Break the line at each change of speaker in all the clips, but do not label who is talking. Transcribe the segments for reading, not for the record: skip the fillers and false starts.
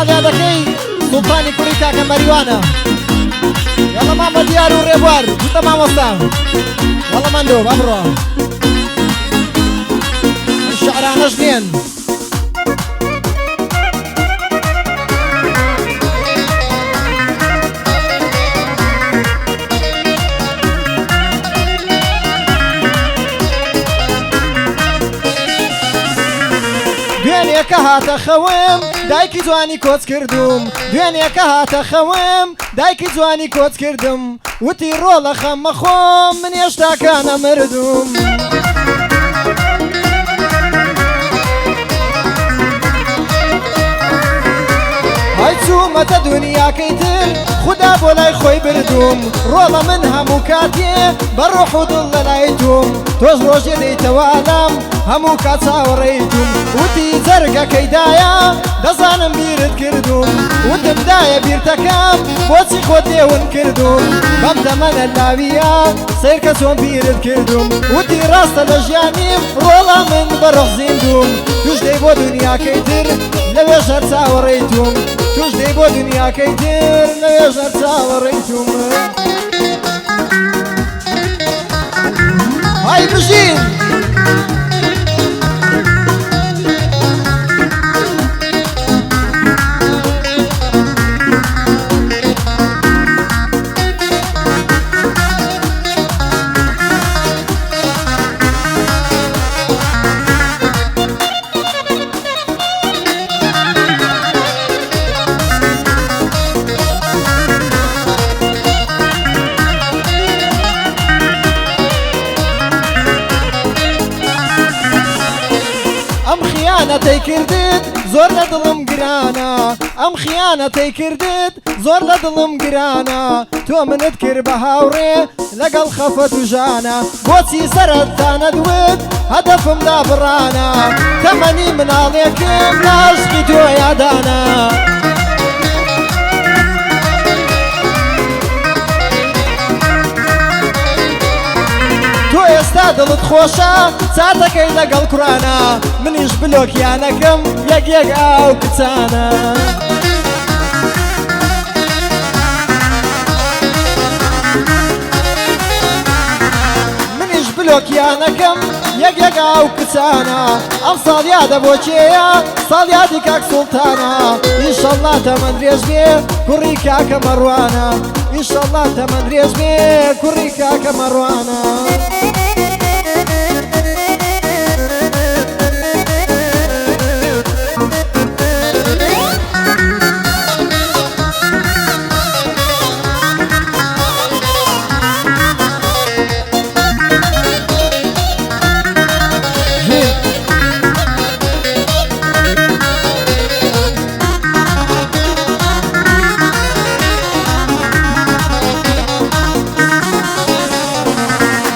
ساڵیادەکەی سوڵتانی کوڕی کاکە مەریوانە یاڵە مامە دیار و ڕێبوار وتە مامۆستا یاڵە مەندۆ با بڕۆ شعرانەش نێن دوێنێکە هاتە خەوم دایکی جوانی کۆچ کردوم دوێنێکە هاتە خەوم دایکی جوانی کۆچ کردم وتی ڕۆڵە خەممە خۆم من هێشتاکە نەمردوم های چوومەتە دنیاکەی تر خدا بۆ لای خۆی بردوم ڕۆڵە من هەموو کاتێ بە ڕۆح و دڵ لە لای توم تۆش ڕۆژێ دەیتەوە ئالام هەموو کات چاوەڕێیتم وتی جەرگەکەیدایە دەزانم بیرت کردوم وتم دایە بیرتەکەم بۆچی خۆت لێون کردوم بەم دەمەنە لاویە سیرکە چۆن بیرت کردوم وتی ڕاستە لە ژیانیم ڕۆڵە من بەڕۆح زیندوم توش دەی بۆ دنیاکەی تر لەوێ ژەر چاوەڕێیتم توش دەی بۆ دنیاکەی تر لەوێ ژەر چاوەڕێیتم های بژین خیانەتەی کردت زۆر لە دڵم گرانە ئەم خیانەتەی کردت زۆر لە دڵم گرانە تۆ منت کرد بە هاوڕێ لەگەڵ خەفەت و ژانە بۆچی سەرەتانە دوت هەدەفمدا بڕانە تەمەنی مناڵێکم لە عەشقی تۆ یادانە ئێستا دڵت خۆشە چاتەکەی لەگەڵ کوڕانە منیش بلۆکیانەکەم یەک یەک ئاو کچانە منیش بلۆکیانەکەم یەک یەک ئاو کچانە ئەم ساڵیادە بۆ کێیە ساڵیادی کاک سوڵتانە ئینشەڵڵا تەمەن درێژ بێ کوڕی کاکە مەڕوانە ئینشەڵڵا تەمەن درێژ بێ کوڕی کاکە مەڕوانە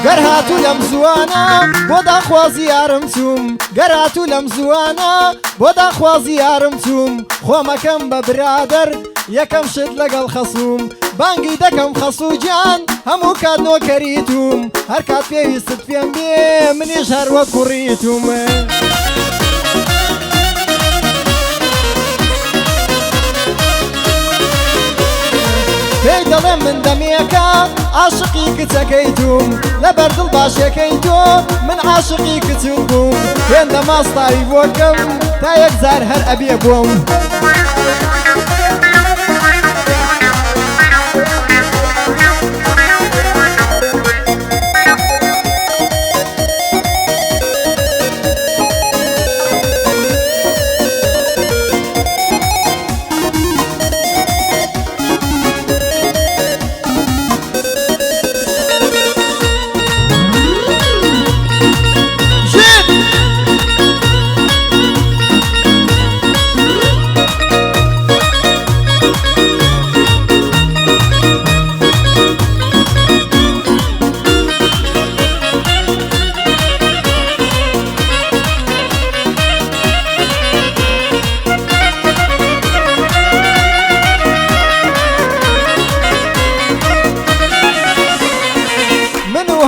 گەر هاتوو لەم زوانە بۆ داخوازی یارم چووم گەر هاتوو لەم زوانە بۆ داخوازی یارم چووم خۆمەکەم بە برادەر یەکەم شت لەگەڵ خەسووم بانگی دەکەم خەسوو گیان هەموو کات نۆکەریتوم هەر کات پێویستت پێم بێ منیش هەروە کوڕیتوم پێی دەڵێم من دەمێکە عاشقی کچەکەی توم لەبەر دڵ باشەکەی تۆ من عاشقی کچت بووم هێندە ماستاوی بۆکەم تا یەکجار هەر ئەبێ بووم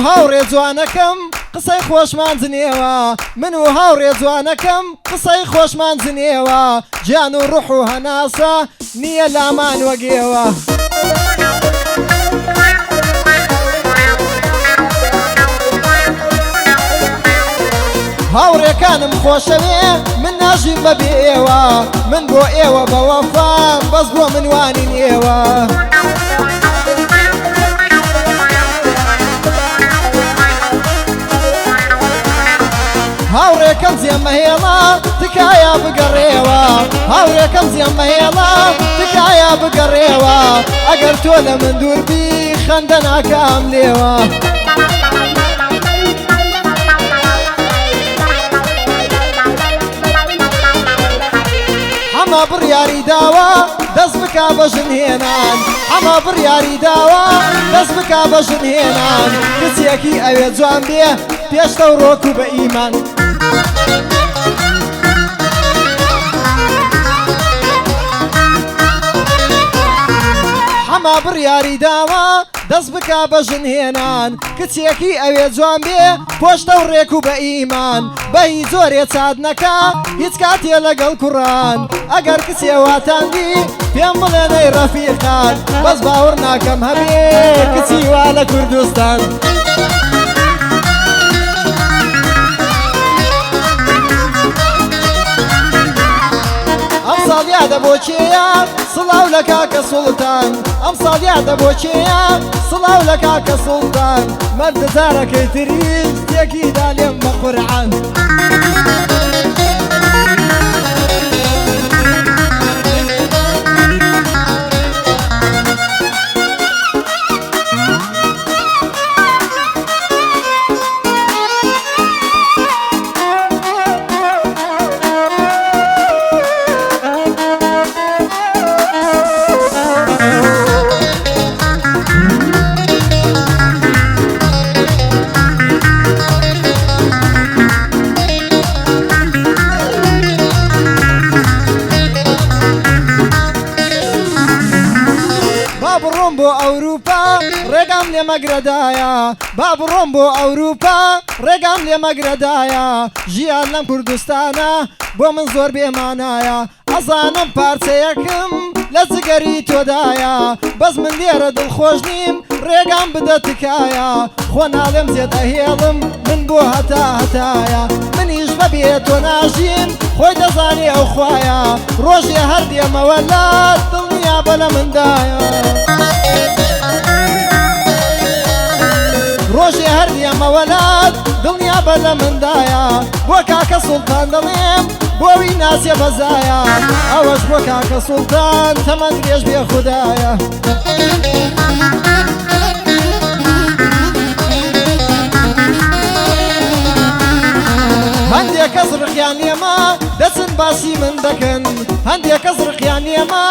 هاوڕێ جوانەکەم قسەی خۆشمان زنێوە من و هاوڕێ جوانەکەم قسەی خۆشمان زنێوە گیان و ڕوح و هەناسە نییە لامان وەگێوە هاوڕێکانم خۆشەوێ من ناژیم بەبێ ئێوە من بۆ ئێوە بەوەفام بەس بۆ منوانین ئێوە هاوڕێکەم جێمەهێڵە تکایە بگەڕێوە هاوڕێکەم جێمەهێڵە تکایە بگەڕێوە ئەگەر تۆ لە من دووربی خەندە ناکام لێوە ئەمە بڕیاری داوە دەست بکا بە ژنهێنان ئەمە بڕیاری داوە دەست بکا بە ژنهێنان کچێکی ئەوێ جوان بێ پێشتە و ڕۆک و بە ئیمان ئەمە بڕیاری داوە دەست بکا بە ژنهێنان کچێکی ئەوێ جوان بێ پۆشتە و ڕێک و بە ئیمان بەهی زۆرێ چاد نەکا هیچ کاتێ لەگەڵ کوڕان ئەگەر کچێ واتاندی پێم بڵێنەی ڕەفیقان بەس باوەڕ ناکەم هەبێ کچی وا لە کوردستان ئەمساڵ یادە بۆ چێیە سڵاو لە کاکە سوڵتان ئەمساڵ یادە بۆ چێیە سڵاو لە کاکە سوڵتان مەردەزارەکەی تریش تێکیدا لێم بە قورعان بابڕۆم بۆ ئەوروپا ڕێگام لێ مەگرەدایە بابڕۆم بۆ ئەوروپا ڕێگام لێ مەگرەدایە ژیان لەم کوردستانە بۆ من زۆر بێمانایە ئەزانم پارچەیەکم لە جگەری تۆدایە بەس من لێرە دڵخۆش نیم ڕێگام بدە تکایە خۆ ناڵێم زێت ئەهێڵم من بۆ هەتا هەتایە منیش بەبێ تۆ ناژیم خۆی دەزانێ ئەو خوایە ڕۆژێ هەر دێمەوە لات دڵنیا بە لە مندایە ڕۆژێ هەر دێمەوە لات دڵنیا بە لە مندایە بۆ کاکە سوڵتان دەڵێم بۆوی ناسێ بەزایە ئەوەش بۆ کاکە سوڵتان تەمەند درێژ بێ خودایە هەندێک کەس ڕقیان لێمە دەچن باسی من دەکەن هەندێک کەس ڕقیان لێمە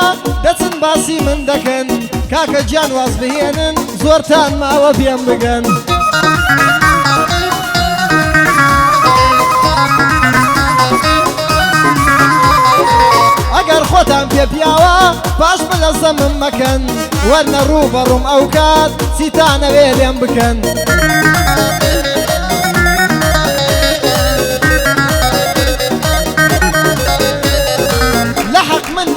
دەچن باسی من دەکەن کاکە گیان واز بهێنن زۆرتان ماوە پێم بگەن ئەگەر خۆتان پێ پیاوە پاش بلە زەمم مەکەن وەرنە ڕوو بەڕووم ئەو کات چیتانەوێ لێم بکەن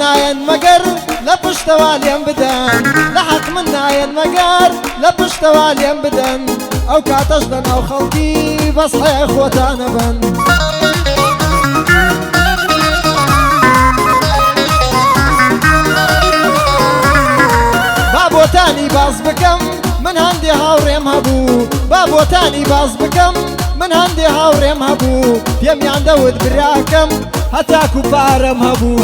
ناين مقر لبشت واليم بدن لحق من ناين مقر لبشت واليم بدن او كاتجدن او خلقي بس حي اخوتانا بن بابو تاني باز بكم من هندي هاوريم هبو بابو تاني باز بكم من هندي هاوريم هبو يمي عن داود براكم هتا كبارم هبو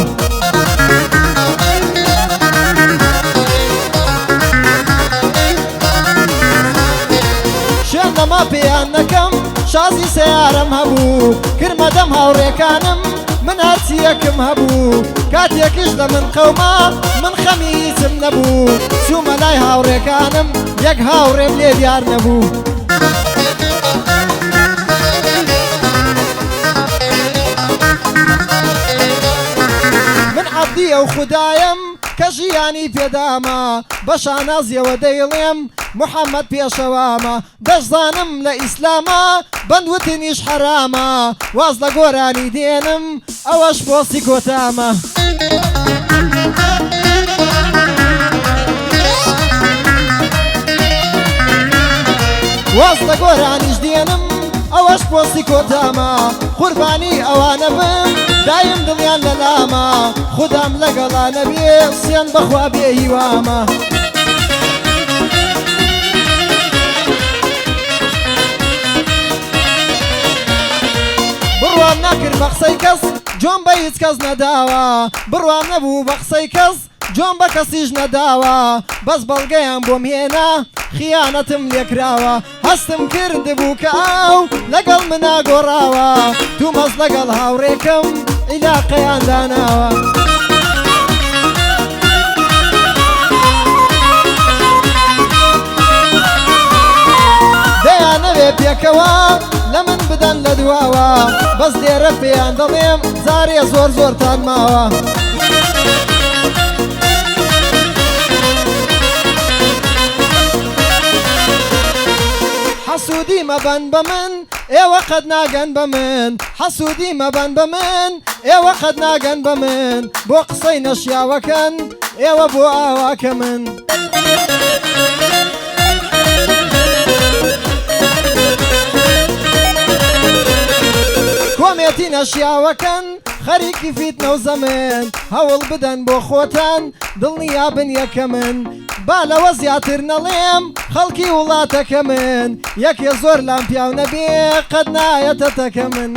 شێنە ما پێیان نەکەم شازی سیارم هەبوو کرمەدەم هاوڕێکانم من هەرچیەکم هەبوو کاتێکیش لە من قەوما من خەمی هیچم نەبوو چوومە لای هاوڕێکانم یەک هاوڕێم لێ دیار نەبوو من عەبدی ئەو خودایم کە ژیانی پێدامە بە شانازیەوە دەیڵێم محەممەد پێشەوامە دەشزانم لە ئیسلامە بەندوتنیش حرامە واز لە گۆرانی دێنم ئەوەش پۆستی کۆتامە واز لە گۆرانیش دێنم ئەوەش پۆستی کۆتامە قوربانی ئەوانە بم دایم دڵیان لە لامە خوددام لەگەڵانە بێ سێن بەخوا بێ هیوامە بڕوام ناکرد بە قسەی کەس جۆم بە هیچ کەس نەداوە بڕوام نەبوو بە قسەی کەس جۆم بە کەسیش نەداوە بەس بەڵگەیان بۆم هێنا خیانەتم لێکراوە هەستم کردبوو کە ئاو لەگەڵ منا گۆڕاوە دوومەز لەگەڵ هاوڕێکم عیلاقەیان داناوە دەیانەوێ پێکەوە لە من بدەن لە دواوە بەس لێرە پێیان دەڵێم جارێ زۆر زۆرتان ماوە حەسوودی مەبەن بە من ئێوە قەت ناگەن بە من حەسوودی مەبەن بە من ئێوە قەت ناگەن بە من بۆ قسەی نەشیاوەکەن ئێوە بۆ ئاواکە من کۆمێتی نەشیاوەکەن خەریکی فیتنە و زەمن هەوڵ بدەن بۆ خۆتان دڵنیابن یەکە من با لەوە زیاتر نەڵێم خەڵکی وڵاتەکە من یەکێ زۆر لام پیاو نەبێ قەت نایەتە تەکە من